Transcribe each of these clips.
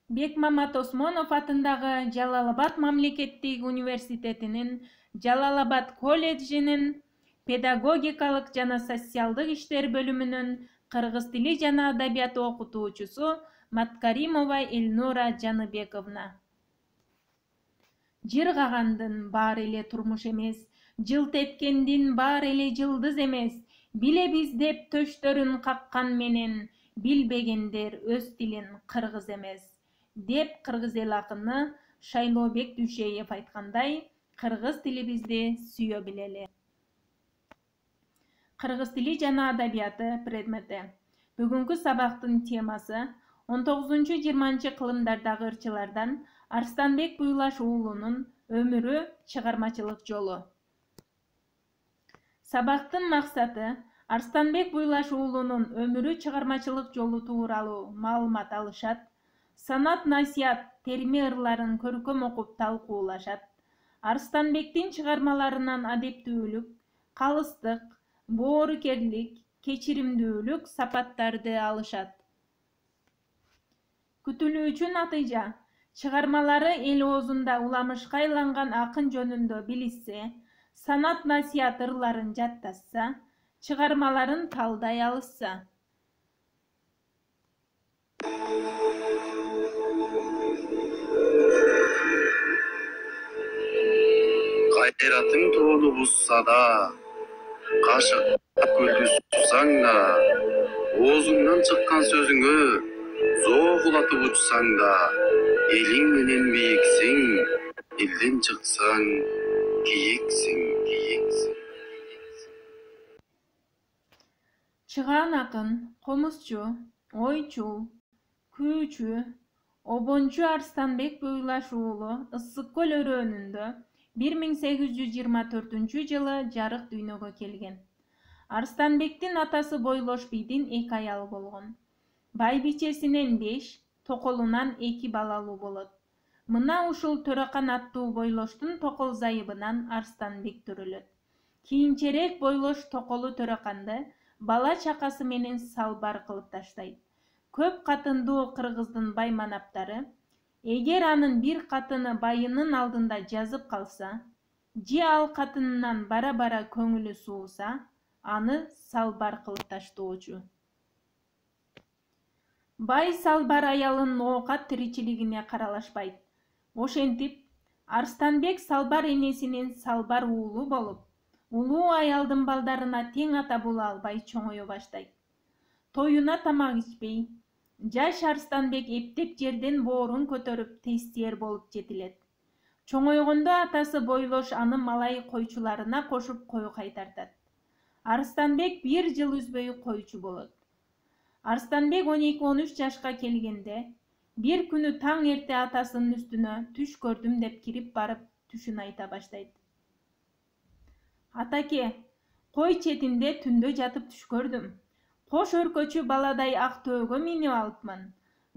Бекмамат Осмонов атындагы Жалал-Абад мамлекеттик университетинин Жалал-Абад колледжинин педагогикалык жана социалдык иштер бөлүмүнүн кыргыз тили жана адабияты окутуучусу Маткаримова Элнура Жаныбековна. Жыргагандын баары эле турмуш эмес, жылт эткендин баары эле жылдыз эмес, билебиз деп төштөрүн каккан менен билбегендер өз тилин кыргыз эмес деп кыргыз эл акыны Шайлообек Дүйшеев айткандай, кыргыз тилибизди сүйө билели. Кыргыз тили жана адабияты предмети. Бүгүнкү сабактын темасы 19-20 кылымдардагы ырчылардан Арстанбек Буйлаш уулунун өмүрү, чыгармачылык жолу. Сабактын максаты Арстанбек Буйлаш уулунун өмүрү, чыгармачылык жолу тууралуу маалымат алышат, санат-насият терми ырларын көркөм окуп талкуулашат, Арстанбектин чыгармаларынан адептүүлүк, калыстык, боорукерлик, кечиримдүүлүк сапаттарды алышат. Күтүлүүчү натыйжа: чыгармалары эл оозунда уламышка айланган акын жөнүндө билишсе, санат-насият ырларын жатташса, чыгармаларын талдай алышса. Кайратың тоону бузса да, кашык көлдү сусаң да, оозуңдан чыккан сөзүңө зоогулатып учсаң да, элиң менен бийиксиң, элден чыксаң, кийексиң. Чыгаан акын, комузчу, ойчул, күүчү, обончу Арстанбек Буйлаш уулу Ысык көл өрөөнүндө 1824 жылы жарык дүйнөгө келген. Арстанбектин атасы Бойлош бийдин 2 аялы болгон. Байбичесинен 5, токолунан 2 балалуу болот. Мына ушул Төрөкан аттуу Бойлоштун токол зайыбынан Арстанбек төрөлөт. Кийинчерээк Бойлош токолу Төрөканды бала чакасы менен салбар кылып таштайт. Көп катындуу кыргыздын бай манаптары, эгер анын бир катыны байынын алдында жазып калса, же ал катынынан бара-бара көңүлү сууса, аны салбар кылып таштоочу. Бай салбар аялынын оокат тиричилигине каралашпайт. Ошентип, Арстанбек салбар энесинин салбар уулу болуп, улуу аялдын балдарына тең ата боло албай чоңое баштайт. Тоюна тамак ичпей, жаш Арстанбек эптеп жерден боорун көтөрүп тестиер болуп жетилет. Чоңойгондо атасы Бойлош аны малай койчуларына кошуп кой кайтартат. Арстанбек 1 жыл үзбөй койчу болот. Арстанбек 12-13 жашка келгенде, бир күнү таң эрте атасынын үстүнө түш көрдүм деп кирип барып түшүн айта баштайт. Атаке, кой четинде түндө жатып түш көрдүм. Кош өркөчү баладай ак төөгө минип алыпмын.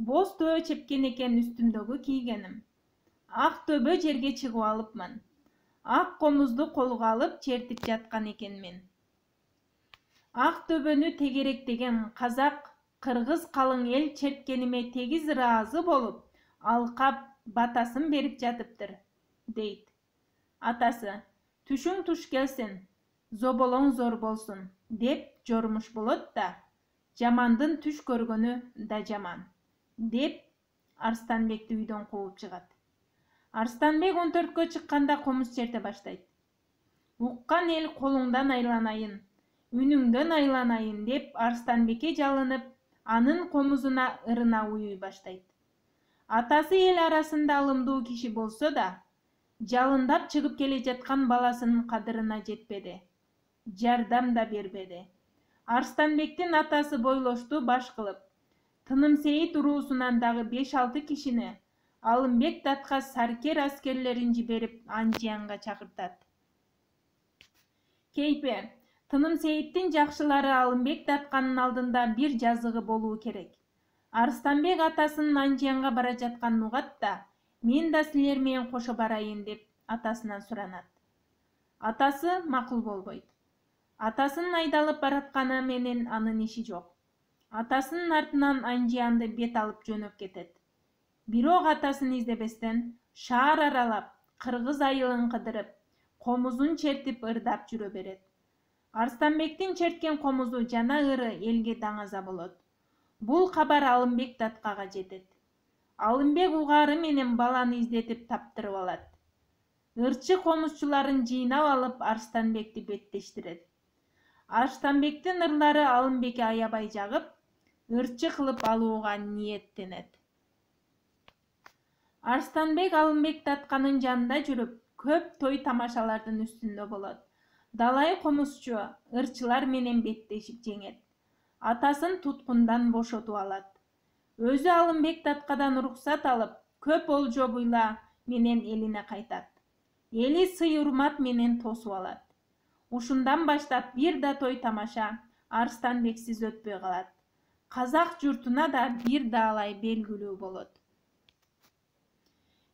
Боз төө чепкен экен үстүмдөгү кийгеним. Ак төбө жерге чыгып алыпмын. Ак комузду колго алып чертип жаткан экенмин. Ак төбөнү тегеректеген казак, кыргыз калың эл черткениме тегиз ыраазы болуп, алкап батасын берип жатыптыр, дейт. Атасы, түшүң туш келсин, зоболоң зор болсун, деп жормуш болот да, жамандын түш көргөнү да жаман, деп Арстанбекти үйдөн кууп чыгат. Арстанбек 14кө чыкканда комуз черте баштайт. Уккан эл колуңдан айланайын, үнүңдөн айланайын деп Арстанбекке жалынып, анын комузуна ырына уюй баштайт. Атасы эл арасында алымдуу киши болсо да, жалындап чыгып келе жаткан баласынын кадырына жетпеди. Жардам да бербеди. Арстанбектин атасы Бойлошту баш кылып, Тынымсейит уруусунан дагы 5-6 кишини Алымбек датка саркер аскерлерин жиберип Анжиянга чакыртат. Кейпе, Тынымсейиттин жакшылары Алымбек датканын алдында бир жазыгы болуу керек. Арстанбек атасынын Анжиянга бара жатканын угат да, мен да силер менен кошо барайын деп атасынан суранат. Атасы макул болбойт. Атасынын айдалып баратканы менен анын иши жок. Атасынын артынан Анжиянды бет алып жөнөп кетет. Бирок атасын издебестен шаар аралап, кыргыз айылын кыдырып, комузун чертип ырдап жүрө берет. Арстанбектин черткен комузу жана ыры элге даңаза болот. Бул кабар Алымбек Даткага жетет. Алымбек угаары менен баланы издетип таптырып алат. Ырчы комузчуларын жыйнап алып Арстанбекти беттештирет. Арстанбектин ырлары Алымбекке аябай жагып, ырчы кылып алууга ниеттенет. Арстанбек Алымбек Датканын жанында жүрүп, көп той тамашалардын үстүндө болот. Далай комузчу ырчылар менен беттешип жеңет. Атасын туткундан бошотуп алат. Өзү Алымбек Даткадан уруксат алып, көп олжо буйла менен элине кайтат. Эли сый-урмат менен тосуп алат. Ушундан баштап бир да той тамаша Арстанбексиз өтпөй калат. Казак журтуна да бир даалай белгилүү болот.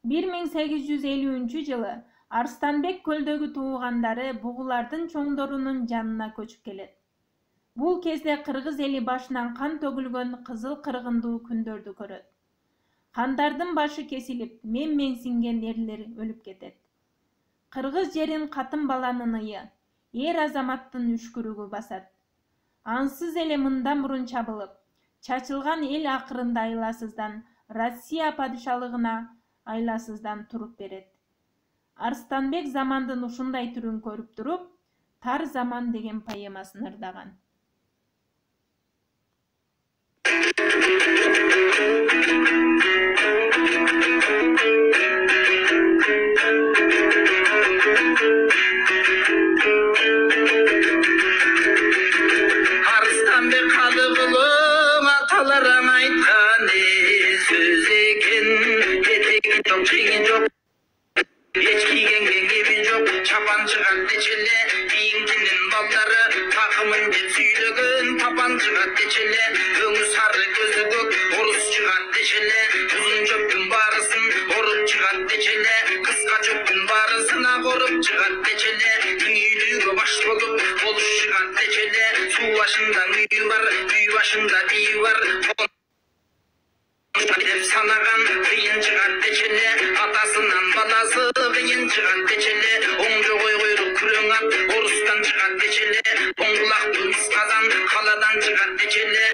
1850 жылы Арстанбек көлдөгү туугандары бугулардын чоңдорунун жанына көчүп келет. Бул кезде кыргыз эли башынан кан төгүлгөн кызыл кыргындуу күндөрдү көрөт. Кандардын башы кесилип, мен-менсинген эрлер өлүп кетет. Кыргыз жерин катын баланын ыйы, эр азаматтын үшкүрүгү басат. Ансыз эле мындан мурун чабылып, чачылган эл акырында айласыздан Россия падышалыгына айласыздан туруп берет. Арстанбек замандын ушундай түрүн көрүп туруп, Тар заман деген поэмасын ырдаган. Арстанбек кадыгылың аталарың айткан сөз экен, этеги жок, чегин жок, эч кийгенге кеби жок, чапан чыгат дечеле, бийиңкинин балдары такымын деп сүйлөгөн тапан чыгат дечеле, өңү сары көзү көк орус чыгат дечеле, узун чөптүн баарысын оруп чыгат дечеле, кыска чөптүн баарысына коруп чыгат дечеле, үйүлүүгө баш болуп болуш чыгат дечеле, суу башында үйү бар, үй башында бийи бар, деп санаган кыйын чыгат дечеле, атасынан баласы кыйын чыгат дечеле, оңжо койгойлук күрөң ат орустан чыгат дечеле, оң кулактуу мис казан каладан чыгат дечеле,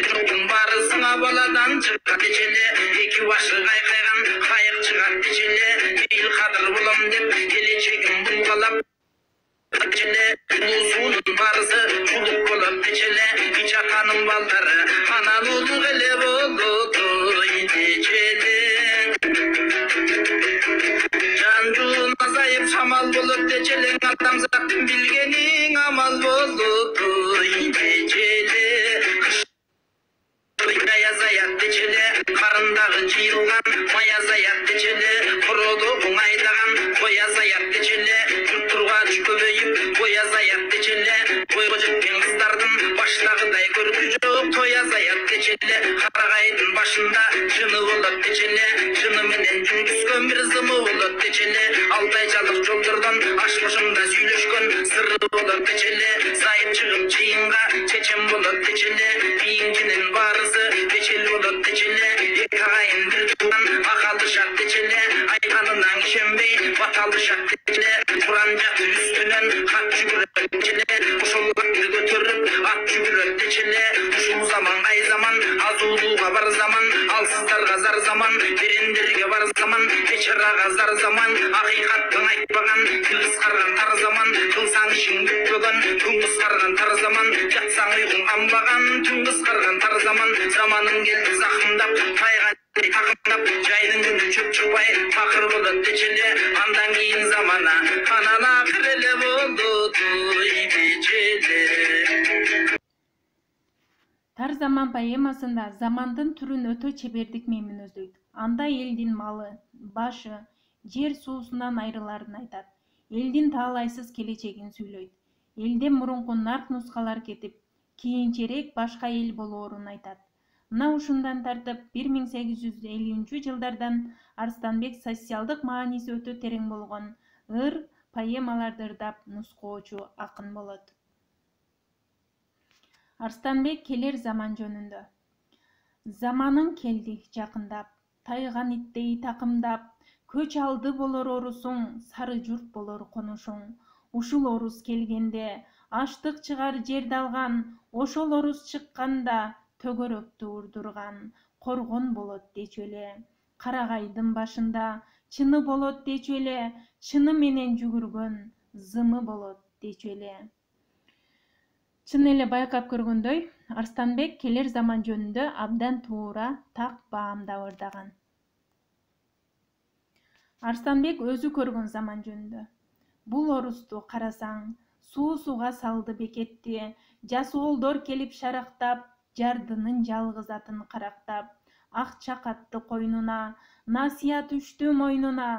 жоктун баарысына баладан чыгат дечеле, эки башы кайкайган кайык чыгат дечеле, бейил кадыр болом деп келечегин булгалап дечеле, улуу суунун баарысы чулук болот дечеле, ич атанын балдары анан улук эле болот дечеле, жан-жуун азайып шамал болот дечеле, адамзаттын билгениң амал болот дечеле, кыш азаят дечеле, карындагы жыйылган май азаят дечеле, кородогуң айдаган кой азаят дечеле, жуттургач көбөйүп кой азаят дечеле, койго жеткен кыздардын баштагыдай көркү жок той азаят дечеле, карагайдын башында жыны болот дечеле, жыны менен жүн түскөн бир зымы болот дечеле, алтайчалык жолдордон аш кошунда сүйлөшкөн сыры болот дечеле, сайып чыгып жыйынга чечен болот дечеле, бийиңкинин баарысы бечел болот дечеле, эки агайын бир тууган акалышат дечеле, айтканынан ишенбей баталышат дечеле, Куран жаты үстүнөн кат жүгүрөт дечеле, ошол атты көтөрүп ат жүгүрөт дечеле, ушул заман кай заман, азуулууга бар заман, алсыздарга зар заман, берендерге бар заман, бечарага зар заман, акыйкаттын айтпаган тил кыскарган тар заман, кылсаң ишиң бүтпөгөн күн кыскарган тар заман, жатсаң уйкуң канбаган түн кыскарган тар заман, заманың келди закымдап тайган такымдап, жайдын күнү чөп чыкпай такыр болот дечеле, андан кийин замана анан акыр эле болот дечеле. Тар заман поэмасында замандын түрүн өтө чебердик менен өздөйт. Анда элдин малы, башы, жер суусунан айрыларын айтат. Элдин таалайсыз келечегин сүйлөйт. Элден мурунку нарк нускалар кетип, кийинчерээк башка эл болоорун айтат. Мына ушундан тартып 1850 жылдардан Арстанбек социалдык мааниси өтө терең болгон ыр, поэмаларды ырдап нускоочу акын болот. Арстанбек келер заман жөнүндө. Заманың келди жакындап, тайган иттей такымдап, көч алды болор орусуң, сары журт болор конушуң. Ушул орус келгенде, аштык чыгар жерди алган, ошол орус чыкканда, төгөрөктү урдурган. Коргон болот дечү эле, Карагайдын башында, чыны болот дечү эле, чыны менен жүгүргөн, зымы болот дечү эле. Чын эле байкап көргөндөй, Арстанбек келер заман жөнүндө абдан туура так баамдап ырдаган. Арстанбек өзү көргөн заман жөнүндө. Бул орусту карасаң, суга салды бекетти, жас оолдор келип шарактап, жардынын жалгыз атын карактап, ак чакатты койнуна, насыят үчтү мойнуна,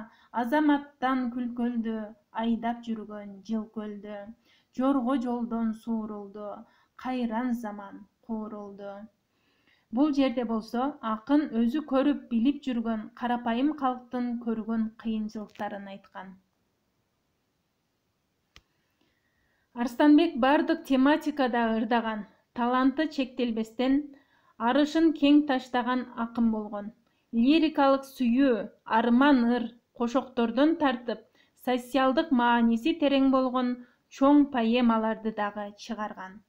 азаматтан күлкөлдү, айдап жүргөн жылкөлдү. Жорго жолдон суурулду, кайран заман куурулду. Бул жерде болсо, акын өзү көрүп билип жүргөн карапайым калктын көргөн кыйынчылыктарын айткан. Арстанбек бардык тематикада ырдаган, таланты чектелбестен, арышын кең таштаган акын болгон. Лирикалык сүйүү, арман ыр, кошоктордон тартып, социалдык мааниси терең болгон чоң поэмаларды дагы чыгарган.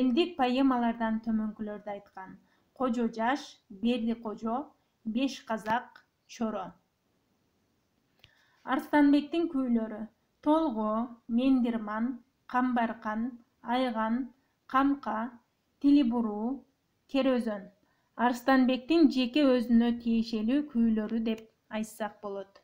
Элдик поэмалардан төмөнкүлөрдү айткан: Кожо жаш, Бердикожо, Беш казак, Чоро. Арстанбектин күүлөрү: Толго, Мендирман, Камбаркан, Айган, Камка, Тили буруу, Керөзөн. Арстанбектин жеке өзүнө тиешелүү күүлөрү деп айтсак болот.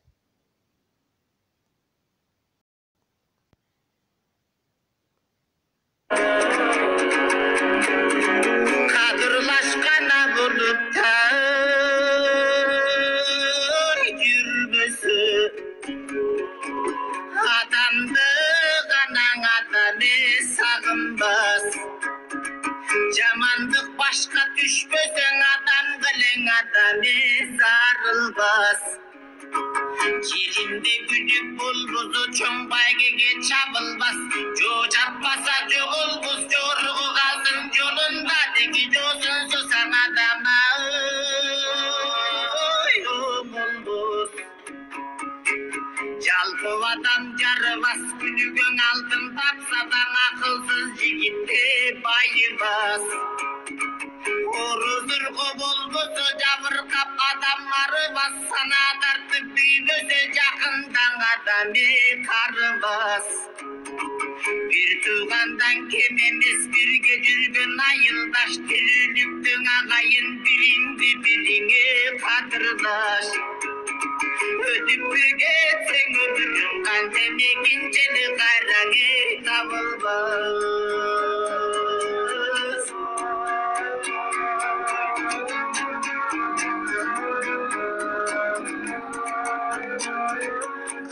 Kadırlaşkana bulutta yürmüsü Adamdı ganan adamı sağınbaz Jamandık başka düşmösen adam gılen adamı zarılbaz Yerinde güdük bulbuzu çoğun baygege çabılbaz Jo çapmasa joğulbuz jorgu kaldın yolunda Deki josun susan adama umulbuz Jalkıvadan jarıbas günügön altın tapsadan akılsız jigitte bayıbas Oruzurgu bulbusu jabırkap adamları bas sana tartıp büyümüse jakından adamı karıbas Bir tuğandan kememiz birge жүрgөн ayıldaş Tülülüktün ağayın birindi birine kadırdaş Ödüp geçsen ödürün kantem ekinceli karanı tabılbaz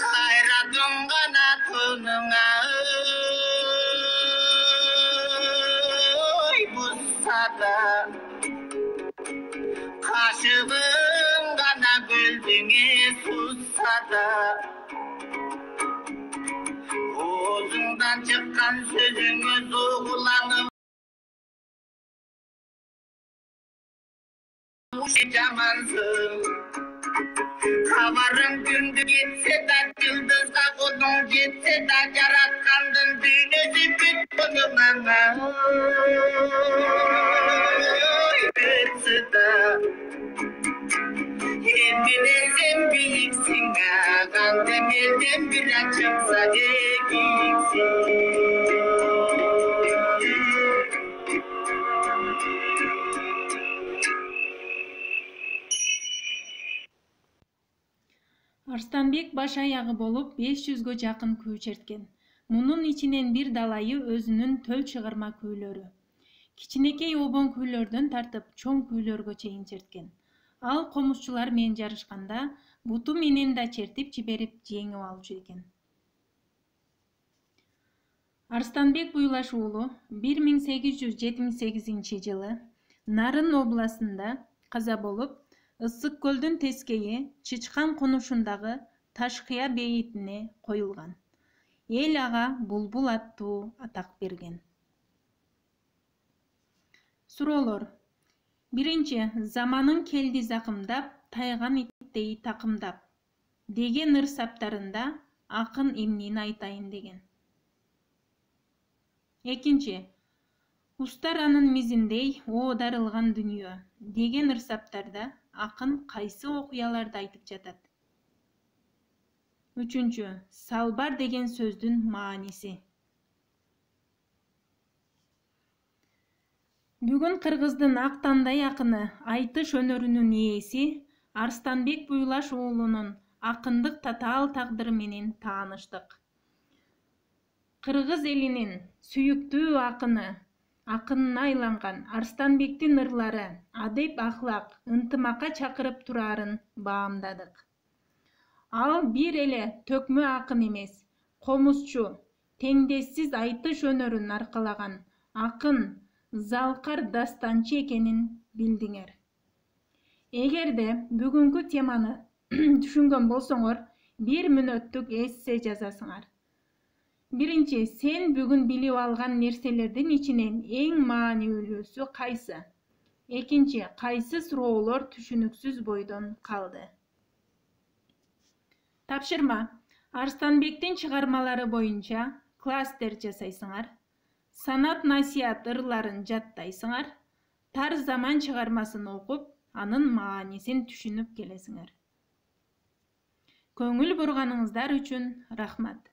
Hayratın kanatınına Bussada Kaşığın kana gölbüne sussada Oğuzundan çıkan sözünü soğulanıp Camansın Kavarın gündü gitse de yıldızda kodun gitse de Yaratkandın düğünüzü bütünüm ama Bütse de Hepine sen büyüksün ağam Demirden bir açıksa büyüksün Арстанбек баш аягы болуп 500гө жакын күү черткен. Мунун ичинен бир далайы өзүнүн төл чыгарма күүлөрү. Кичинекей обон күүлөрдөн тартып чоң күүлөргө чейин черткен. Ал комузчулар менен жарышканда буту менен да чертип жиберип жеңип алчу экен. Арстанбек Буйлаш уулу 1878-жылы Нарын областында каза болуп, Ысык көлдүн тескейи Чычкан конушундагы Ташкыя бейитине коюлган. Эл ага Булбул аттуу атак берген. Суроолор. Биринчи, заманын келди закымдап, тайган иттей такымдап деген ырсаптарында акын эмнени айтайын деген. Экинчи, устар анын мизиндей оодарылган дүнүйө деген ырсаптарда акын кайсы окуяларды айтып жатат? Үчүнчү, салбар деген сөздүн мааниси. Бүгүн Кыргыздын ак тандай акыны, айтыш өнөрүнүн ээси Арстанбек Буйлаш уулунун акындык татаал тагдыры менен тааныштык. Кыргыз элинин сүйүктүү акыны, акынына айланган Арстанбектин ырлары адеп ахлак, ынтымакка чакырып турарын баамдадык. Ал бир эле төкмө акын эмес, комузчу, теңдессиз айтыш өнөрүн аркалаган акын, залкар дастанчы экенин билдиңер. Эгерде бүгүнкү теманы түшүнгөн болсоңор, 1 мүнөттүк эссе жазасыңар. Биринчи, сен бүгүн билип алган нерселердин ичинен эң маанилүүсү кайсы? Экинчи, кайсы суроолор түшүнүксүз бойдон калды? Тапшырма. Арстанбектин чыгармалары боюнча кластер жасайсыңар. Санат насият ырларын жаттайсыңар. Тар заман чыгармасын окуп, анын маанисин түшүнүп келесиңер. Көңүл бурганыңыздар үчүн рахмат.